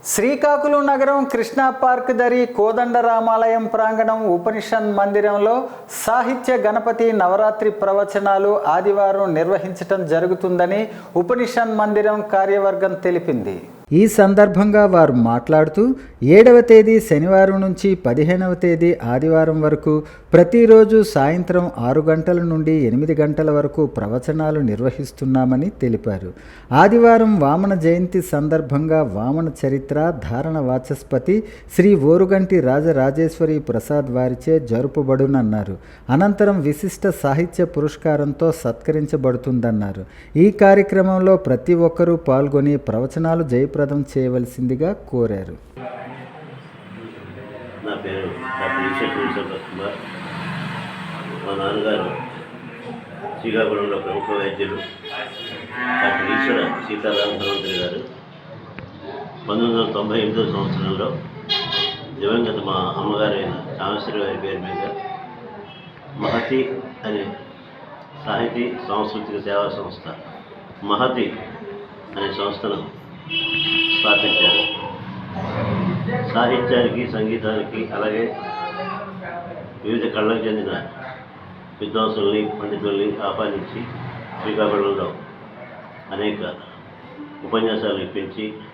శ్రీకాకుళం నగరం కృష్ణా పార్క్ దరి కోదండరామాలయం ప్రాంగణం ఉపనిషత్ మందిరంలో సాహిత్య గణపతి నవరాత్రి ప్రవచనాలు ఆదివారం నిర్వహించడం జరుగుతుందని ఉపనిషత్ మందిరం కార్యవర్గం తెలిపింది. ఈ సందర్భంగా వారు మాట్లాడుతూ 7వ తేదీ శనివారం నుంచి 15వ తేదీ ఆదివారం వరకు ప్రతిరోజు సాయంత్రం 6 గంటల నుండి 8 గంటల వరకు ప్రవచనాలు నిర్వహిస్తున్నామని తెలిపారు. ఆదివారం వామన జయంతి సందర్భంగా వామన చరిత్ర ధారణ వాచస్పతి శ్రీ ఓరుగంటి రాజరాజేశ్వరి ప్రసాద్ వారిచే జరుపబడునన్నారు. అనంతరం విశిష్ట సాహిత్య పురస్కారంతో సత్కరించబడుతుందన్నారు. ఈ కార్యక్రమంలో ప్రతి ఒక్కరూ పాల్గొని ప్రవచనాలు జయప్రదం చేయవలసిందిగా కోరారు. నా పేరు డాక్టర్ ఈశ్వర్ కుమార్. మా నాన్నగారు శ్రీకాకుళంలో ప్రముఖ వైద్యులు డాక్టర్ ఈశ్వర సీతారామ ధన్వంతరి గారు 1998 సంవత్సరంలో దివంగత మా అమ్మగారైన కామేశ్వరి గారి పేరు మీద మహతి అనే సాహితీ సాంస్కృతిక సేవా సంస్థ మహతి అనే సంస్థను స్థాపించారు. సాహిత్యానికి, సంగీతానికి, అలాగే వివిధ కళలకు చెందిన విద్వాంసుల్ని, పండితుల్ని ఆహ్వానించి శ్రీకాకుళంలో అనేక ఉపన్యాసాలు ఇప్పించి